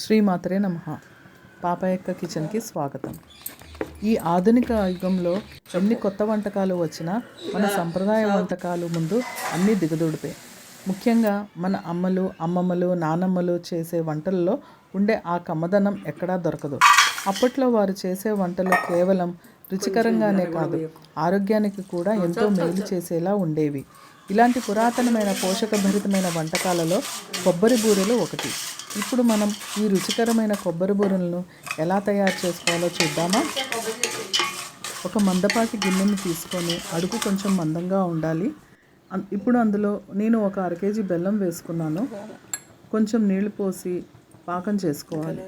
శ్రీమాత్రే నమః. పాపయక్క కిచెన్కి స్వాగతం. ఈ ఆధునిక యుగంలో ఎన్ని కొత్త వంటకాలు వచ్చినా మన సంప్రదాయ వంటకాలు ముందు అన్నీ దిగదుడిపే. ముఖ్యంగా మన అమ్మలు, అమ్మమ్మలు, నానమ్మలు చేసే వంటల్లో ఉండే ఆ కమ్మదనం ఎక్కడా దొరకదు. అప్పట్లో వారు చేసే వంటలు కేవలం రుచికరంగానే కాదు, ఆరోగ్యానికి కూడా ఎంతో మేలు చేసేలా ఉండేవి. ఇలాంటి పురాతనమైన పోషకభరితమైన వంటకాలలో కొబ్బరి బూరెలు ఒకటి. ఇప్పుడు మనం ఈ రుచికరమైన కొబ్బరి బూరెలను ఎలా తయారు చేసుకోవాలో చూద్దామా? ఒక మందపాటి గిన్నెని తీసుకొని అడుగు కొంచెం మందంగా ఉండాలి. ఇప్పుడు అందులో నేను ఒక 1/2 కేజీ బెల్లం వేసుకున్నాను. కొంచెం నీళ్లు పోసి పాకం చేసుకోవాలి.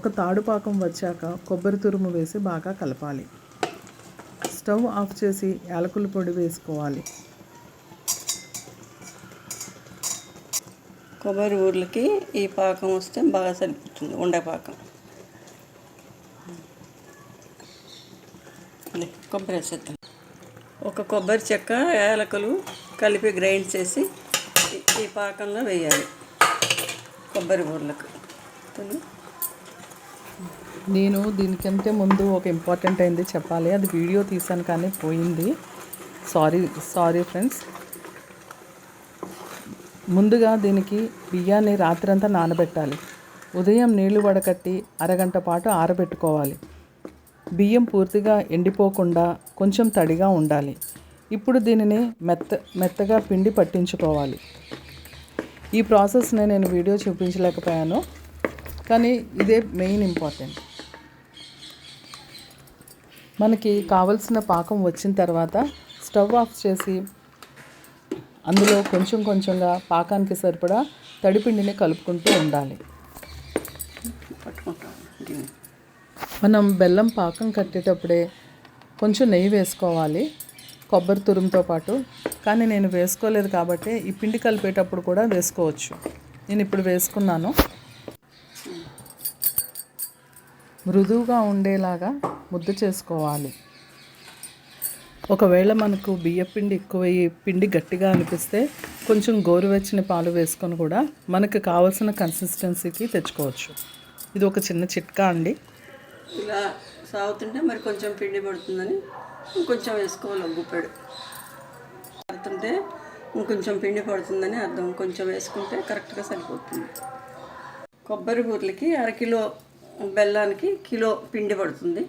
ఒక తాడు పాకం వచ్చాక కొబ్బరి తురుము వేసి బాగా కలపాలి. స్టవ్ ఆఫ్ చేసి యాలకుల పొడి వేసుకోవాలి. కొబ్బరి ఊర్లకి ఈ పాకం వస్తే బాగా సరిపోతుంది. ఉండే పాకం కొబ్బరి వేసేద్దాం. ఒక కొబ్బరి చెక్క, యాలకులు కలిపి గ్రైండ్ చేసి ఈ పాకంలో వేయాలి కొబ్బరి ఊర్లకు. నేను దీనికంటే ముందు ఒక ఇంపార్టెంట్ అయింది చెప్పాలి. అది వీడియో తీసాను కానీ పోయింది. Sorry friends. ముందుగా దీనికి బియ్యాన్ని రాత్రంతా నానబెట్టాలి. ఉదయం నీళ్లు వడకట్టి అరగంట పాటు ఆరబెట్టుకోవాలి. బియ్యం పూర్తిగా ఎండిపోకుండా కొంచెం తడిగా ఉండాలి. ఇప్పుడు దీనిని మెత్తగా పిండి పట్టించుకోవాలి. ఈ ప్రాసెస్ని నేను వీడియో చూపించలేకపోయాను, కానీ ఇదే మెయిన్ ఇంపార్టెంట్. మనకి కావలసిన పాకం వచ్చిన తర్వాత స్టవ్ ఆఫ్ చేసి అందులో కొంచెంగా పాకానికి సరిపడా తడిపిండిని కలుపుకుంటూ ఉండాలి. మనం బెల్లం పాకం కట్టేటప్పుడే కొంచెం నెయ్యి వేసుకోవాలి కొబ్బరి తురుముతో పాటు. కానీ నేను వేసుకోలేదు కాబట్టి ఈ పిండి కలిపేటప్పుడు కూడా వేసుకోవచ్చు. నేను ఇప్పుడు వేసుకున్నాను. మృదువుగా ఉండేలాగా ముద్ద చేసుకోవాలి. ఒకవేళ మనకు బియ్యపిండి ఎక్కువయ్యి పిండి గట్టిగా అనిపిస్తే కొంచెం గోరువెచ్చని పాలు వేసుకొని కూడా మనకు కావాల్సిన కన్సిస్టెన్సీకి తెచ్చుకోవచ్చు. ఇది ఒక చిన్న చిట్కా అండి. ఇలా సాగుతుంటే మరి కొంచెం పిండి పడుతుందని ఇంకొంచెం వేసుకోవాలి. గుప్పెడు పడుతుంటే ఇంకొంచెం పిండి పడుతుందని అర్థం. కొంచెం వేసుకుంటే కరెక్ట్గా సరిపోతుంది. కొబ్బరి బూరెలకి 1/2 కిలో బెల్లానికి కిలో పిండి పడుతుంది.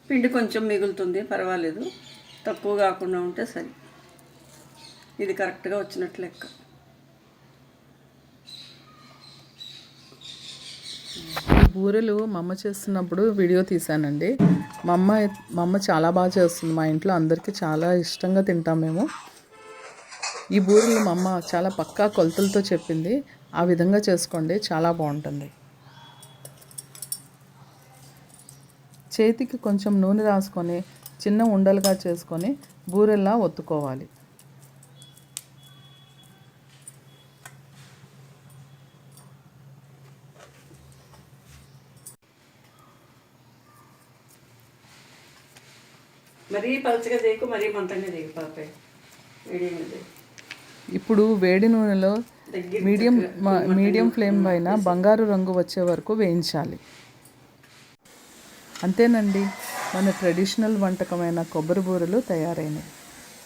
పిండి కొంచెం మిగులుతుంది, పర్వాలేదు. తక్కువ కాకుండా ఉంటే సరి. ఇది కరెక్ట్గా వచ్చినట్లు లెక్క. ఈ బూరెలు మా అమ్మ చేస్తున్నప్పుడు వీడియో తీశానండి. మా అమ్మ చాలా బాగా చేస్తుంది. మా ఇంట్లో అందరికీ చాలా ఇష్టంగా తింటాం మేము. ఈ బూరెలు మా అమ్మ చాలా పక్కా కొలతలతో చెప్పింది. ఆ విధంగా చేసుకోండి, చాలా బాగుంటుంది. చేతికి కొంచెం నూనె రాసుకొని చిన్న ఉండలుగా చేసుకొని బూరెల్లా ఒత్తుకోవాలి. మరీ పలుచగా చేయకు, మరీ మంతంగా చేయకు పాపే. ఇప్పుడు వేడి నూనెలో మీడియం ఫ్లేమ్ పైన బంగారు రంగు వచ్చే వరకు వేయించాలి. అంతేనండి, మన ట్రెడిషనల్ వంటకమైన కొబ్బరి బూరెలు తయారైనవి.